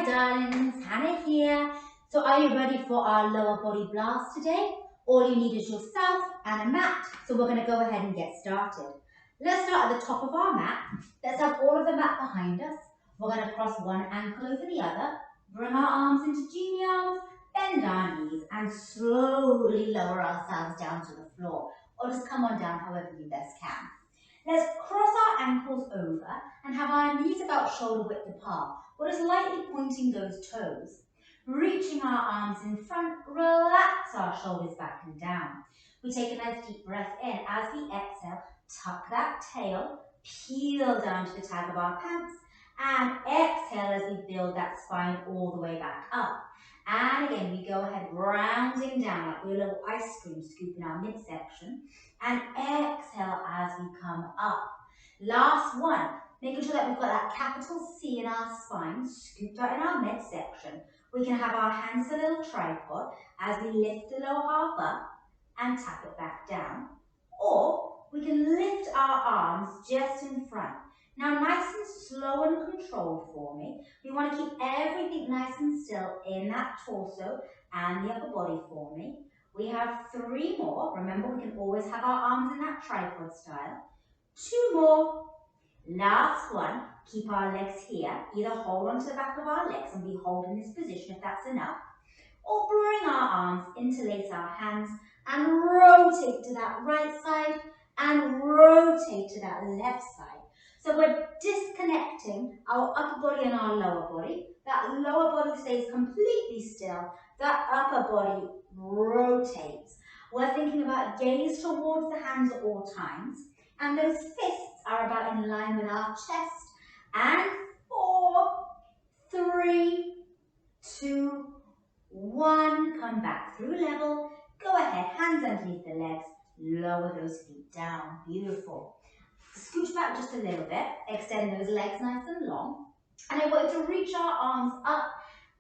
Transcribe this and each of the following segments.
darlings, Hannah here. So are you ready for our lower body blast today? All you need is yourself and a mat. So we're going to go ahead and get started. Let's start at the top of our mat. Let's have all of the mat behind us. We're going to cross one ankle over the other, bring our arms into genie arms, bend our knees and slowly lower ourselves down to the floor. Or just come on down however you best can. Let's cross our ankles over and have our knees about shoulder width apart. We're just lightly pointing those toes. Reaching our arms in front, relax our shoulders back and down. We take a nice deep breath in. As we exhale, tuck that tail, peel down to the tag of our pants, and exhale as we build that spine all the way back up. And again, we go ahead rounding down like we're a little ice cream scoop in our midsection. And exhale as we come up. Last one, making sure that we've got that capital C in our spine, scooped out in our midsection. We can have our hands a little tripod as we lift the lower half up and tap it back down. Or we can lift our arms just in front. Now nice and slow and controlled for me. We want to keep everything nice and still in that torso and the upper body for me. We have 3 more. Remember, we can always have our arms in that tripod style. 2 more. Last one. Keep our legs here. Either hold onto the back of our legs and we hold in this position if that's enough. Or bring our arms, interlace our hands and rotate to that right side and rotate to that left side. So we're disconnecting our upper body and our lower body. That lower body stays completely still. That upper body rotates. We're thinking about gaze towards the hands at all times. And those fists are about in line with our chest. And 4, 3, 2, 1. Come back through level. Go ahead, hands underneath the legs. Lower those feet down. Beautiful. Scooch back just a little bit. Extend those legs nice and long. And I want you to reach our arms up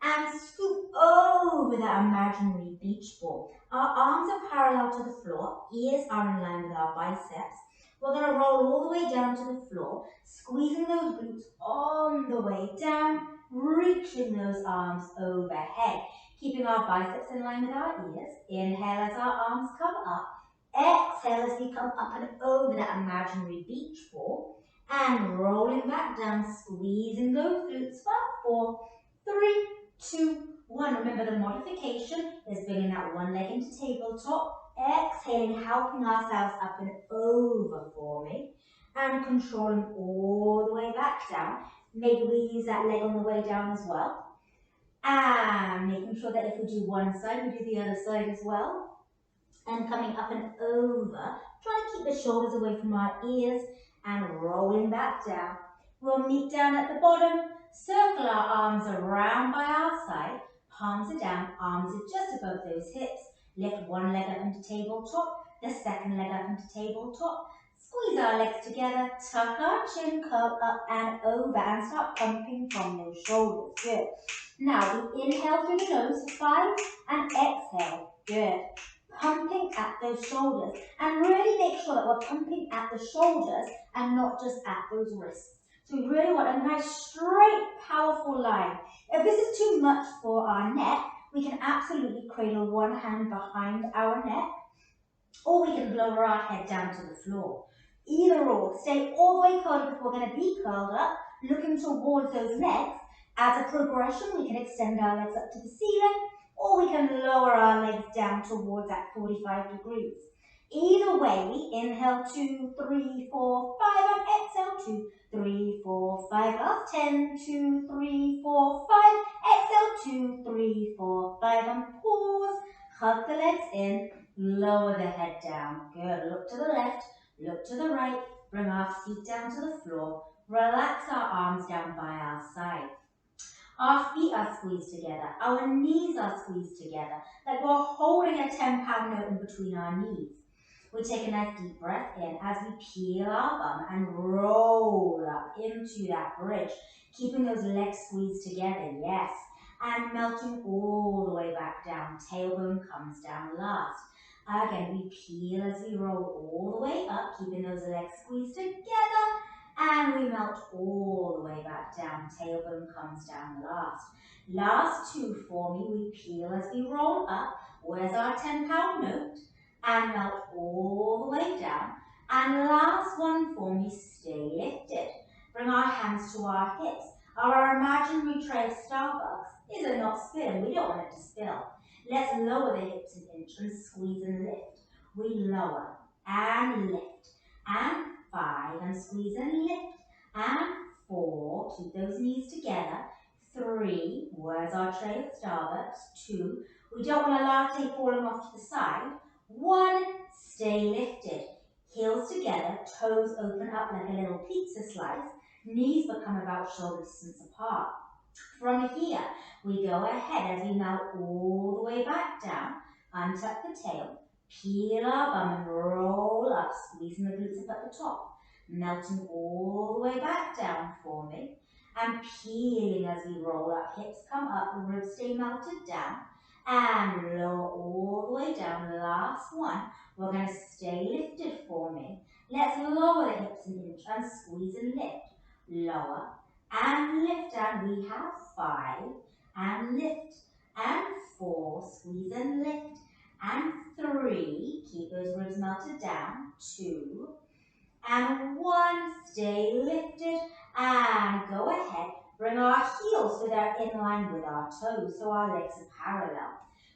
and scoop over that imaginary beach ball. Our arms are parallel to the floor. Ears are in line with our biceps. We're going to roll all the way down to the floor, squeezing those glutes on the way down, reaching those arms overhead, keeping our biceps in line with our ears. Inhale as our arms come up. Exhale as we come up and over that imaginary beach ball. And rolling back down, squeezing those glutes for 4, 3, 2, 1. Remember the modification is bringing that one leg into tabletop. Exhaling, helping ourselves up and over for me. And controlling all the way back down. Maybe we use that leg on the way down as well. And making sure that if we do one side, we do the other side as well. And coming up and over, trying to keep the shoulders away from our ears and rolling back down. We'll meet down at the bottom, circle our arms around by our side, palms are down, arms are just above those hips, lift one leg up into tabletop, the second leg up into tabletop, squeeze our legs together, tuck our chin, curl up and over and start pumping from those shoulders. Good. Now we inhale through the nose for 5 and exhale. Good. Pumping at those shoulders and really make sure that we're pumping at the shoulders and not just at those wrists. So we really want a nice straight powerful line. If this is too much for our neck, we can absolutely cradle one hand behind our neck or we can lower our head down to the floor. Either or, stay all the way curled up if we're going to be curled up, looking towards those legs. As a progression, we can extend our legs up to the ceiling or we can lower our legs down towards that 45 degrees. Either way, we inhale 2, 3, 4, 5 and exhale 2, 3, 4, 5. Last 10, 2, 3, 4, 5. Exhale 2, 3, 4, 5 and pause. Hug the legs in, lower the head down. Good. Look to the left, look to the right. Bring our feet down to the floor. Relax our arms down by our side. Our feet are squeezed together. Our knees are squeezed together. Like we're holding a 10-pound note in between our knees. We take a nice deep breath in as we peel our bum and roll up into that bridge. Keeping those legs squeezed together, yes. And melting all the way back down. Tailbone comes down last. Again, we peel as we roll all the way up, keeping those legs squeezed together. And we melt all the way back down. Tailbone comes down last. Last two for me. We peel as we roll up. Where's our 10-pound note? And melt all the way down. And last one for me. Stay lifted. Bring our hands to our hips. Our imaginary tray of Starbucks is it not spilling? We don't want it to spill. Let's lower the hips an inch and squeeze and lift. We lower and lift. And 5 and squeeze and lift. And 4, keep those knees together. 3, where's our tray of Starbucks? 2, we don't want a latte falling off to the side. 1, stay lifted. Heels together, toes open up like a little pizza slice. Knees become about shoulder distance apart. From here, we go ahead as we melt all the way back down, untuck the tail, peel our bum and roll up, squeezing the glutes up at the top, melting all the way back down for me, and peeling as we roll up, hips come up, ribs stay melted down, and lower all the way down. Last one, we're going to stay lifted for me. Let's lower the hips an inch and squeeze and lift. Lower and lift, and we have 5 and lift, and 4, squeeze and lift, and 3, keep those ribs melted down, 2, and 1, stay lifted, and go ahead, bring our heels so they're in line with our toes, so our legs are parallel.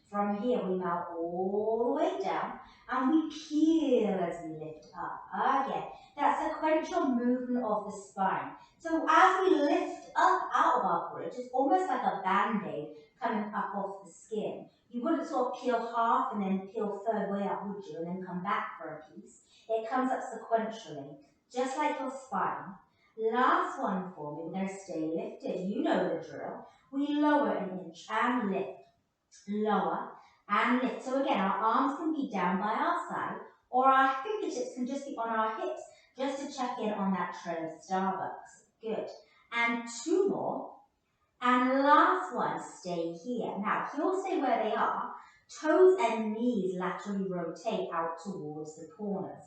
From here, we melt all the way down, and we peel as we lift up. Again, that sequential movement of the spine. So as we lift up out of our bridge, it's almost like a band-aid coming up off the skin. You wouldn't sort of peel half and then peel third way up, would you, and then come back for a piece. It comes up sequentially, just like your spine. Last one for me, we're going to stay lifted. You know the drill. We lower an inch and lift. Lower and lift. So again, our arms can be down by our side, or our fingertips can just be on our hips, just to check in on that tray of Starbucks. Good. And 2 more. And last one, stay here. Now, heels stay where they are. Toes and knees laterally rotate out towards the corners.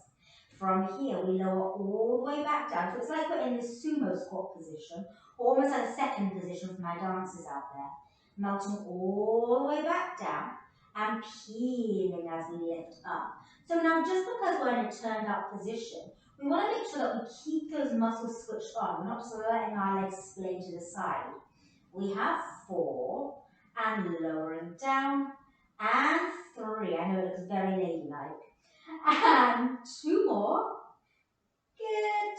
From here, we lower all the way back down. So it's like we're in the sumo squat position, or almost like a second position for my dancers out there. Melting all the way back down and peeling as we lift up. So now, just because we're in a turned up position, we want to make sure that we keep those muscles switched on. We're not just letting our legs splay to the side. We have 4 and lowering down, and 3. I know it looks very ladylike. And 2 more. Good.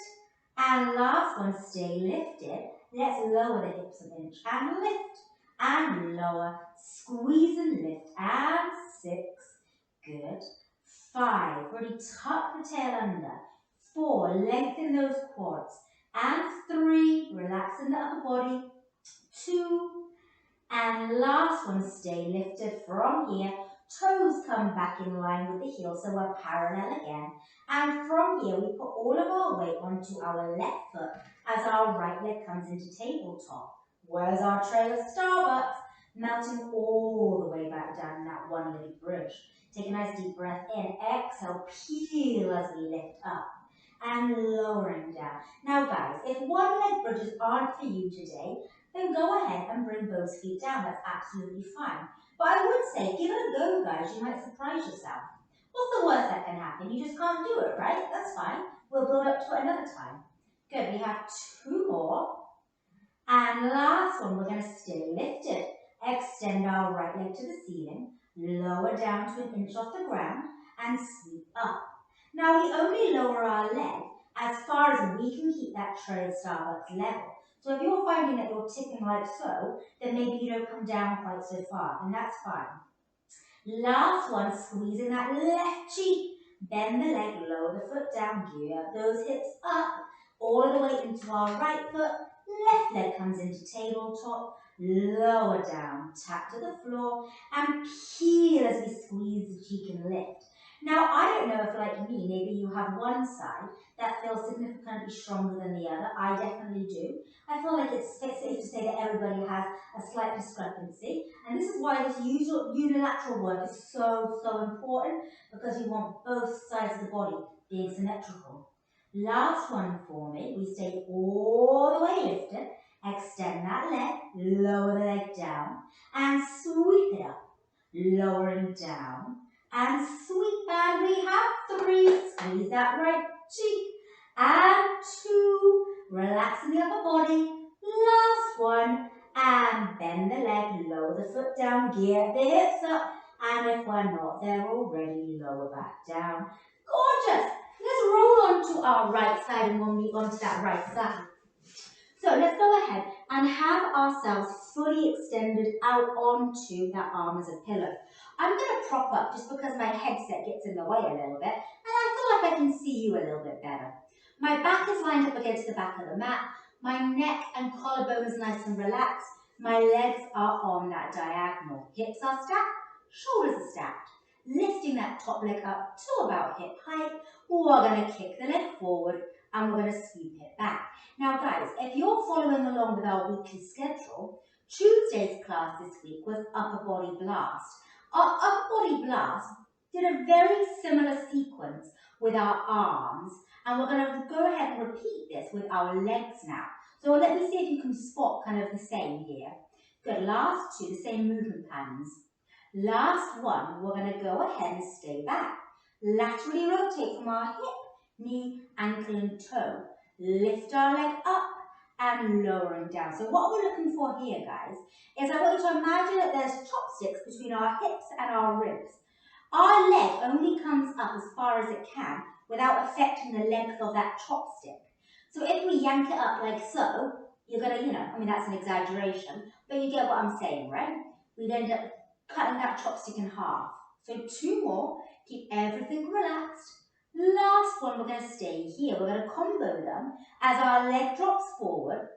And last one, stay lifted. Let's lower the hips an inch and lift. And lower, squeeze and lift, and 6, good, 5, really tuck the tail under, 4, lengthen those quads, and 3, relax in the upper body, 2, and last one, stay lifted from here, toes come back in line with the heels, so we're parallel again, and from here we put all of our weight onto our left foot as our right leg comes into tabletop. Where's our tray of Starbucks? Melting all the way back down that one-legged bridge. Take a nice deep breath in. Exhale, peel as we lift up. And lowering down. Now guys, if one-leg bridges aren't for you today, then go ahead and bring both feet down. That's absolutely fine. But I would say, give it a go, guys. You might surprise yourself. What's the worst that can happen? You just can't do it, right? That's fine. We'll build up to it another time. Good, we have 2 more. And last one, we're going to stay lifted. Extend our right leg to the ceiling, lower down to an inch off the ground, and sweep up. Now we only lower our leg as far as we can keep that tray of Starbucks level. So if you're finding that you're tipping like so, then maybe you don't come down quite so far, and that's fine. Last one, squeezing that left cheek. Bend the leg, lower the foot down, gear those hips up, all of the way into our right foot. Left leg comes into tabletop, lower down, tap to the floor, and peel as we squeeze the cheek and lift. Now, I don't know if, like me, maybe you have one side that feels significantly stronger than the other. I definitely do. I feel like it's safe to say that everybody has a slight discrepancy. And this is why this unilateral work is so important, because you want both sides of the body being symmetrical. Last one for me. We stay all the way lifted. Extend that leg, lower the leg down, and sweep it up. Lowering down, and sweep. And we have 3. Squeeze that right cheek. And 2. Relaxing the upper body. Last one. And bend the leg, lower the foot down, get the hips up. And if we're not there already, lower back down. Gorgeous. Let's roll onto our right side and we'll move onto that right side. So let's go ahead and have ourselves fully extended out onto that arm as a pillow. I'm going to prop up just because my headset gets in the way a little bit and I feel like I can see you a little bit better. My back is lined up against the back of the mat. My neck and collarbone is nice and relaxed. My legs are on that diagonal. Hips are stacked, shoulders are stacked. Lifting that top leg up to about hip height. We're going to kick the leg forward and we're going to sweep it back. Now guys, if you're following along with our weekly schedule, Tuesday's class this week was Upper Body Blast. Our Upper Body Blast did a very similar sequence with our arms, and we're going to go ahead and repeat this with our legs now. So let me see if you can spot kind of the same here. Good, last 2, the same movement patterns. Last one, we're going to go ahead and stay back. Laterally rotate from our hip, knee, ankle and toe. Lift our leg up and lowering down. So what we're looking for here, guys, is I want you to imagine that there's chopsticks between our hips and our ribs. Our leg only comes up as far as it can without affecting the length of that chopstick. So if we yank it up like so, you're going to, I mean, that's an exaggeration, but you get what I'm saying, right? We'd end up cutting that chopstick in half. So 2 more, keep everything relaxed. Last one, we're going to stay here. We're going to combo them as our leg drops forward,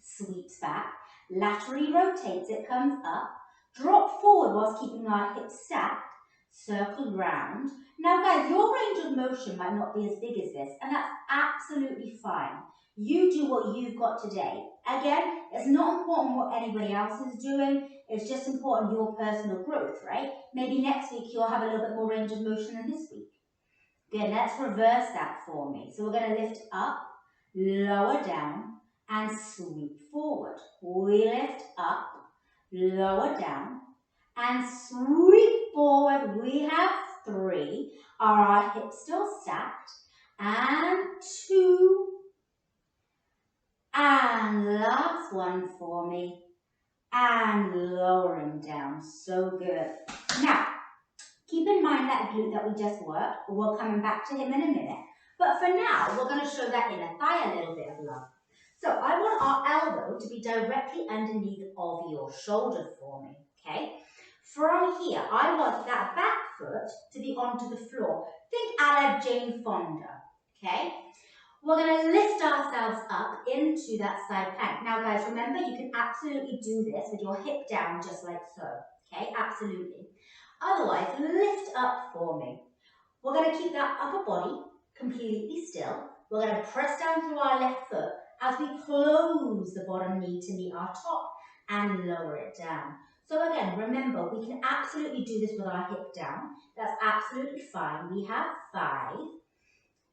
sweeps back, laterally rotates, it comes up, drop forward whilst keeping our hips stacked, circle round. Now guys, your range of motion might not be as big as this, and that's absolutely fine. You do what you've got today. Again, it's not important what anybody else is doing, it's just important your personal growth, right? Maybe next week you'll have a little bit more range of motion than this week. Good, let's reverse that for me. So we're going to lift up, lower down, and sweep forward. We lift up, lower down, and sweep forward. We have 3. Are our hips still stacked? And 2. And last one for me. And lowering down. So good. Now, keep in mind that glute that we just worked. We're coming back to him in a minute. But for now, we're going to show that inner thigh a little bit of love. So I want our elbow to be directly underneath of your shoulder for me, okay? From here, I want that back foot to be onto the floor. Think a la Jane Fonda, okay? We're going to lift ourselves up into that side plank. Now guys, remember you can absolutely do this with your hip down just like so, okay? Absolutely. Otherwise, lift up for me. We're going to keep that upper body completely still. We're going to press down through our left foot as we close the bottom knee to meet our top and lower it down. So again, remember, we can absolutely do this with our hip down. That's absolutely fine. We have 5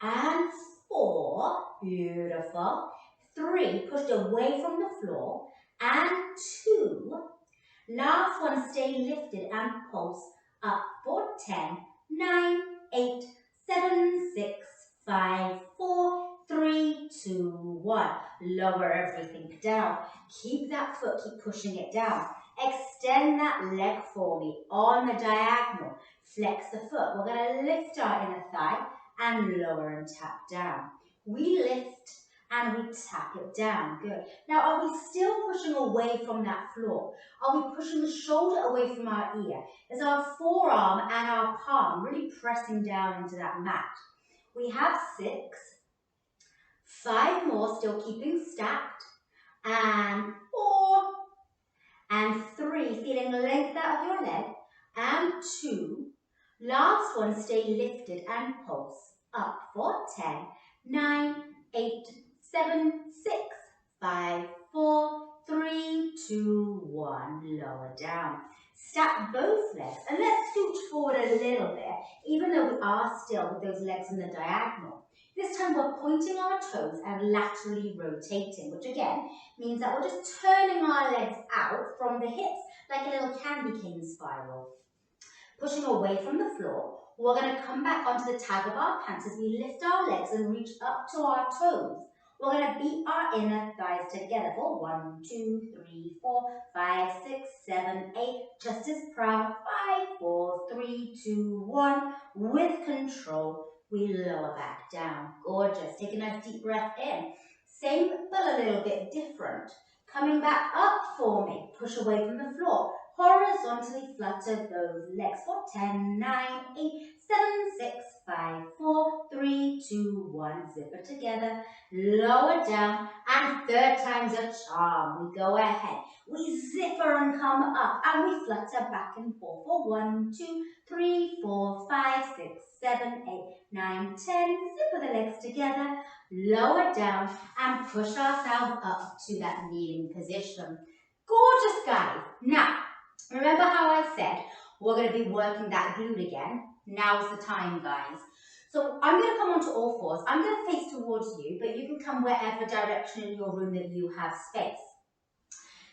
and 4. Beautiful. 3, pushed away from the floor. And 2. Last one, stay lifted and pulse up for 10, 9, 8, 7, 6, 5, 4, 3, 2, 1. Lower everything down. Keep that foot, keep pushing it down. Extend that leg for me on the diagonal. Flex the foot. We're going to lift our inner thigh and lower and tap down. We lift and we tap it down. Good. Now, are we still pushing away from that floor? Are we pushing the shoulder away from our ear? Is our forearm and our palm really pressing down into that mat? We have 6. 5 more, still keeping stacked. And 4. And 3, feeling length out of your leg. And 2. Last one, stay lifted and pulse up for 10, 9, 8, 7, 6, 5, 4, 3, 2, 1, lower down. Stack both legs and let's scooch forward a little bit, even though we are still with those legs in the diagonal. This time we're pointing our toes and laterally rotating, which again means that we're just turning our legs out from the hips like a little candy cane spiral. Pushing away from the floor, we're going to come back onto the tag of our pants as we lift our legs and reach up to our toes. We're going to beat our inner thighs together for 1, 2, 3, 4, 5, 6, 7, 8. Just as proud. 5, 4, 3, 2, 1. With control, we lower back down. Gorgeous. Take a nice deep breath in. Same, but a little bit different. Coming back up for me. Push away from the floor. Horizontally flutter those legs for 10, 9, 8, 7, 6, 5, 4, 3, 2, 1. Zip it together, lower down, and third time's a charm. We go ahead, we zipper and come up, and we flutter back and forth for 1, 2, 3, 4, 5, 6, 7, 8, 9, 10. Zipper the legs together, lower down, and push ourselves up to that kneeling position. Gorgeous, guys. Now, remember how I said we're going to be working that glute again? Now's the time, guys. So I'm going to come onto all fours. I'm going to face towards you, but you can come wherever direction in your room that you have space.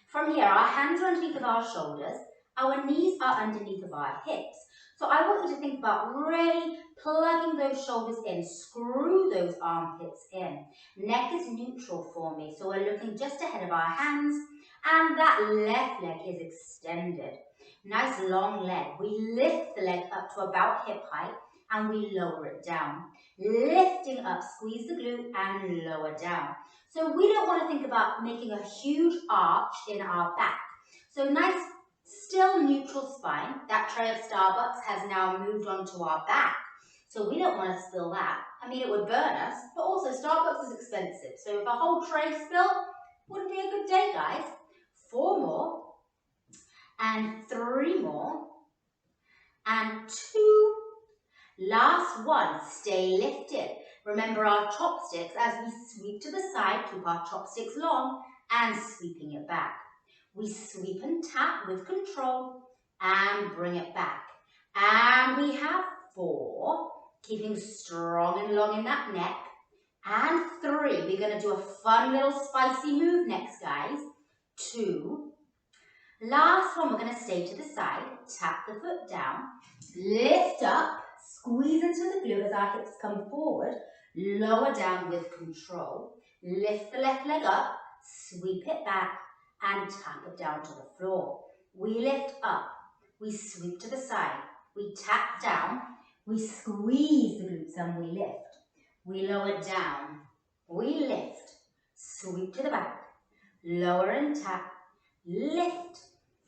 From here, our hands are underneath of our shoulders. Our knees are underneath of our hips. So I want you to think about really plugging those shoulders in. Screw those armpits in. Neck is neutral for me, so we're looking just ahead of our hands. And that left leg is extended. Nice long leg. We lift the leg up to about hip height and we lower it down. Lifting up, squeeze the glute and lower down. So we don't want to think about making a huge arch in our back. So nice, still neutral spine. That tray of Starbucks has now moved onto our back. So we don't want to spill that. I mean, it would burn us, but also Starbucks is expensive. So if a whole tray spilled, wouldn't be a good day, guys. 4 more, and 3 more, and 2. Last one, stay lifted. Remember our chopsticks as we sweep to the side, keep our chopsticks long, and sweeping it back. We sweep and tap with control, and bring it back. And we have 4, keeping strong and long in that neck, and 3. We're going to do a fun little spicy move next, guys. 2. Last one, we're going to stay to the side, tap the foot down, lift up, squeeze into the glute as our hips come forward, lower down with control, lift the left leg up, sweep it back, and tap it down to the floor. We lift up, we sweep to the side, we tap down, we squeeze the glutes and we lift. We lower down, we lift, sweep to the back, lower and tap, lift,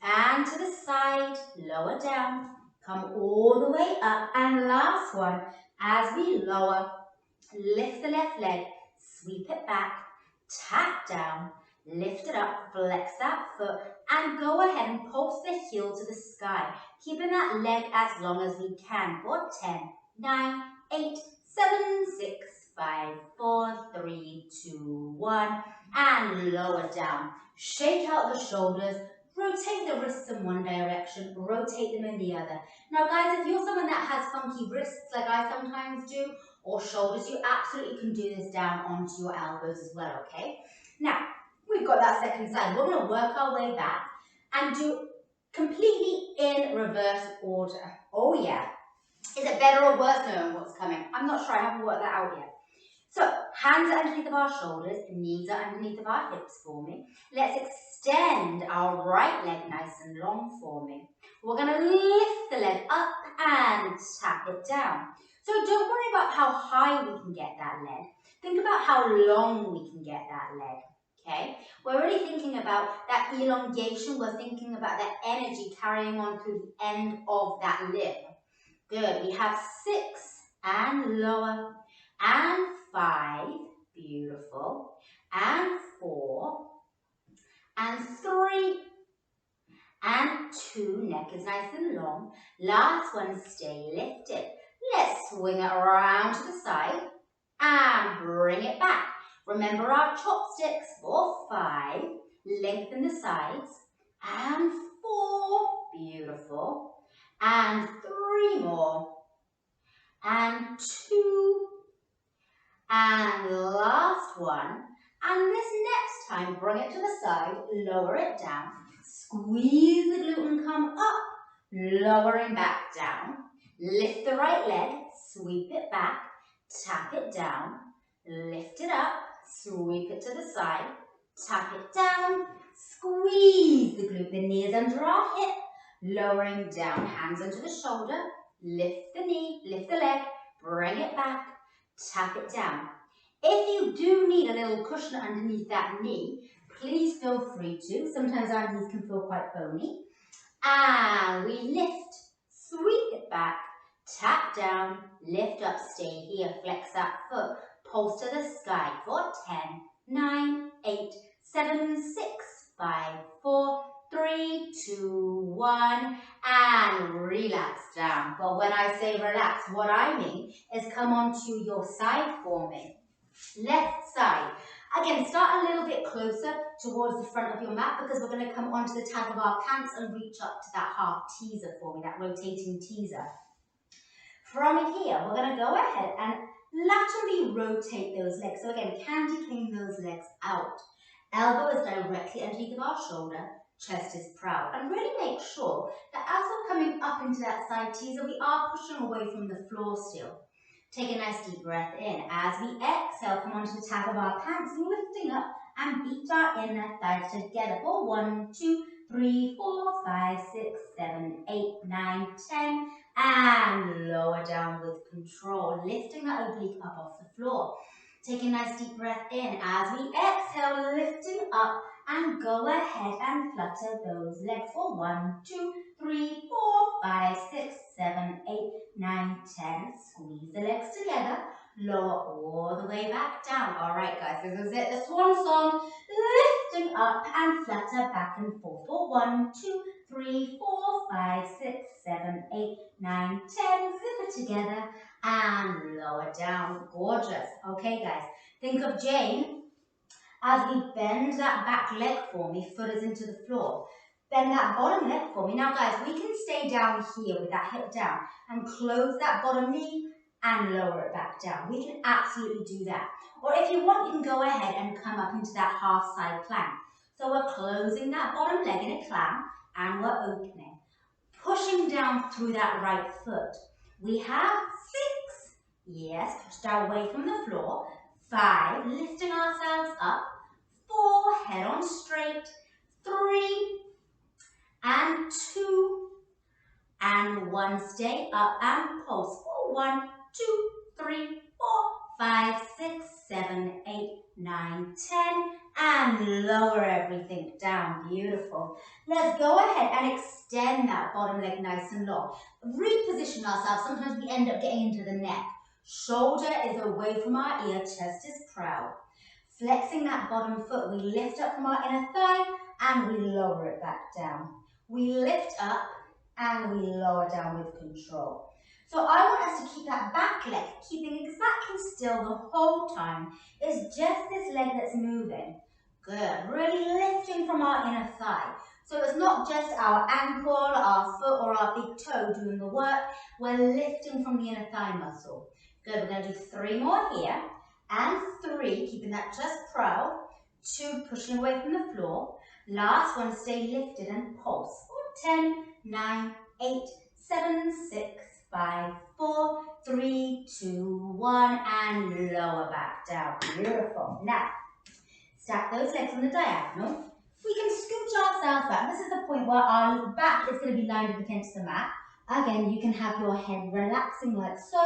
and to the side, lower down, come all the way up, and last one, as we lower, lift the left leg, sweep it back, tap down, lift it up, flex that foot, and go ahead and pulse the heel to the sky, keeping that leg as long as we can for 10, 9, 8, 7, 6, 5, 4, 3, 2, 1, and lower down. Shake out the shoulders, rotate the wrists in one direction, rotate them in the other. Now guys, if you're someone that has funky wrists like I sometimes do, or shoulders, you absolutely can do this down onto your elbows as well, okay? Now, we've got that second side. We're going to work our way back and do completely in reverse order. Oh yeah. Is it better or worse knowing what's coming? I'm not sure, I haven't worked that out yet. So, hands are underneath of our shoulders, knees are underneath of our hips for me. Let's extend our right leg nice and long for me. We're going to lift the leg up and tap it down. So don't worry about how high we can get that leg. Think about how long we can get that leg, okay? We're really thinking about that elongation. We're thinking about that energy carrying on through the end of that limb. Good. We have 6 and lower. And 5, beautiful, and 4, and 3, and 2, neck is nice and long. Last one, stay lifted. Let's swing it around to the side and bring it back. Remember our chopsticks for 5, lengthen the sides, and 4, beautiful, and 3 more, and 2, and last one, and this next time, bring it to the side, lower it down, squeeze the glute and come up, lowering back down, lift the right leg, sweep it back, tap it down, lift it up, sweep it to the side, tap it down, squeeze the glute, the knees under our hip, lowering down, hands under the shoulder, lift the knee, lift the leg, bring it back, tap it down. If you do need a little cushion underneath that knee, please feel free to. Sometimes our knees can feel quite bony. And we lift, sweep it back, tap down, lift up, stay here, flex that foot, pulse to the sky for 10, 9, 8, 7, 6, 5, 4, 3, 2, 1, and relax down. But when I say relax, what I mean is come onto your side for me. Left side. Again, start a little bit closer towards the front of your mat because we're going to come onto the tag of our pants and reach up to that half teaser for me, that rotating teaser. From here, we're going to go ahead and laterally rotate those legs. So again, candy cane those legs out. Elbow is directly underneath of our shoulder, chest is proud. And really make sure that as we're coming up into that side teaser, we are pushing away from the floor still. Take a nice deep breath in. As we exhale, come onto the tag of our pants, lifting up and beat our inner thighs together for 1, 2, 3, 4, 5, 6, 7, 8, 9, 10, and lower down with control, lifting that oblique up off the floor. Take a nice deep breath in. As we exhale, lifting up and go ahead and flutter those legs for 1, 2, 3, 4, 5, 6, 7, 8, 9, 10. Squeeze the legs together. Lower all the way back down. All right, guys, this is it. The swan song. Lifting up and flutter back and forth for 1, 2, 3, 4, 5, 6, 7, 8, 9, 10. Zip it together and lower down. Gorgeous. Okay, guys, think of Jane as we bend that back leg for me. Foot is into the floor. Bend that bottom leg for me. Now, guys, we can stay down here with that hip down and close that bottom knee and lower it back down. We can absolutely do that. Or if you want, you can go ahead and come up into that half side plank. So we're closing that bottom leg in a clamp and we're opening. Pushing down through that right foot. We have 6. Yes, pushed away from the floor. 5, lifting ourselves up. 4, head on straight. 3, and 2, and 1. Stay up and pulse for 1, 2, 3, 4, 5, 6, 7, 8, 9, 10, and lower everything down. Beautiful. Let's go ahead and extend that bottom leg nice and long. Reposition ourselves. Sometimes we end up getting into the neck. Shoulder is away from our ear, chest is proud. Flexing that bottom foot, we lift up from our inner thigh and we lower it back down. We lift up and we lower down with control. So I want us to keep that back leg, keeping exactly still the whole time. It's just this leg that's moving. Good. Really lifting from our inner thigh. So it's not just our ankle, our foot, or our big toe doing the work. We're lifting from the inner thigh muscle. Good. We're going to do 3 more here. And 3, keeping that chest proud. 2, pushing away from the floor. Last one, stay lifted and pulse. 10, 9, 8, 7, 6, 5, 4, 3, 2, 1, and lower back down. Beautiful. Now, stack those legs on the diagonal. We can scooch ourselves back. This is the point where our back is going to be lined up against the mat. Again, you can have your head relaxing like so.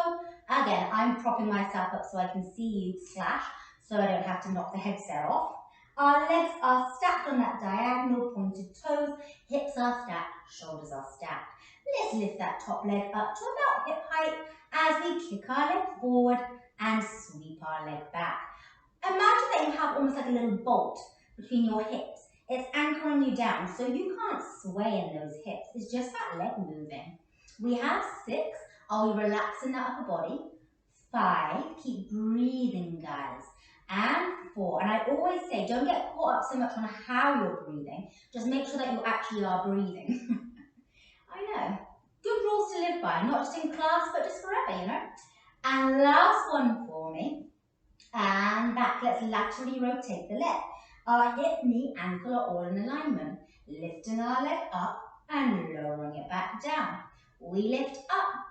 Again, I'm propping myself up so I can see you slash, so I don't have to knock the headset off. Our legs are stacked on that diagonal, pointed toes, hips are stacked, shoulders are stacked. Let's lift that top leg up to about hip height as we kick our leg forward and sweep our leg back. Imagine that you have almost like a little bolt between your hips. It's anchoring you down, so you can't sway in those hips. It's just that leg moving. We have 6. Are we relaxing that upper body? 5. Keep breathing, guys. and 4. And I always say, don't get caught up so much on how you're breathing. Just make sure that you actually are breathing. I know. Good rules to live by, not just in class, but just forever, you know. And last one for me. And back, let's laterally rotate the leg. Our hip, knee, ankle are all in alignment. Lifting our leg up and lowering it back down. We lift up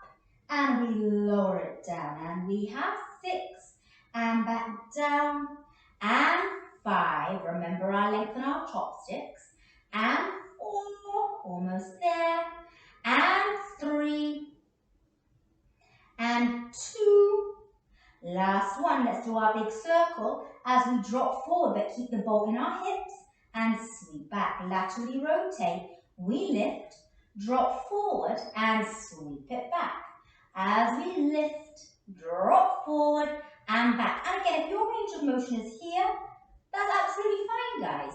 and we lower it down. And we have 6 and back down. And 5, remember our lengthen our chopsticks. And 4, almost there. And 3. And 2. Last one, let's do our big circle as we drop forward, but keep the bolt in our hips and sweep back. Laterally rotate, we lift, drop forward and sweep it back. As we lift, drop forward and back. And again, if your range of motion is here, that's absolutely fine, guys.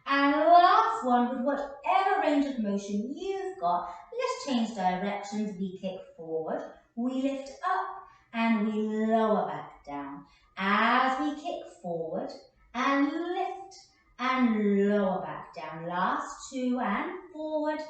And last one, with whatever range of motion you've got, let's change directions. We kick forward, we lift up, and we lower back down as we kick forward and lift and lower back down. Last 2 and forward,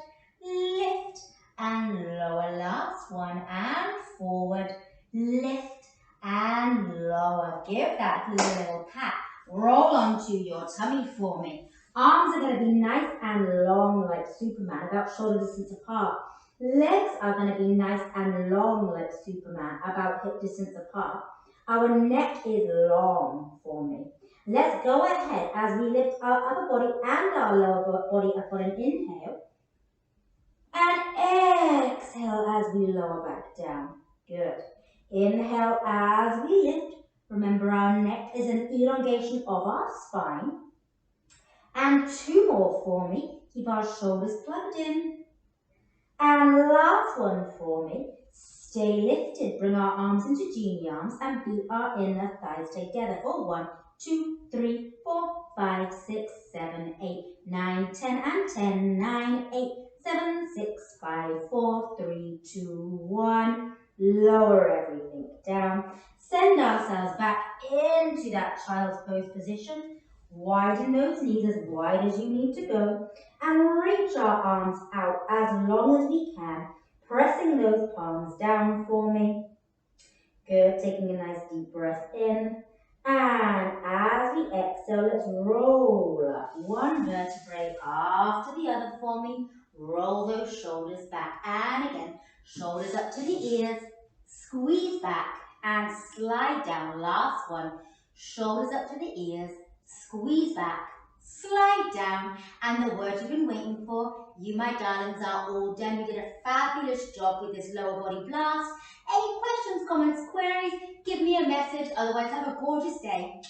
lift and lower. Last 1 and forward, lift and lower. Give that glute a little pat. Roll onto your tummy for me. Arms are going to be nice and long like Superman, about shoulder distance apart. Legs are going to be nice and long like Superman, about hip distance apart. Our neck is long for me. Let's go ahead as we lift our upper body and our lower body up on an inhale. And exhale as we lower back down. Good. Inhale as we lift. Remember, our neck is an elongation of our spine. And 2 more for me. Keep our shoulders plugged in. And last one for me, stay lifted. Bring our arms into genie arms and beat our inner thighs together for 1, 2, 3, 4, 5, 6, 7, 8, 9, 10, and 10, 9, 8, 7, 6, 5, 4, 3, 2, 1. Lower everything down. Send ourselves back into that child's pose position. Widen those knees as wide as you need to go and reach our arms out as long as we can, pressing those palms down for me. Good, taking a nice deep breath in. And as we exhale, let's roll up one vertebrae after the other for me. Roll those shoulders back and again, shoulders up to the ears, squeeze back and slide down. Last one, shoulders up to the ears, squeeze back, slide down, and the word you've been waiting for, you my darlings are all done. You did a fabulous job with this lower body blast. Any questions, comments, queries, give me a message. Otherwise, have a gorgeous day.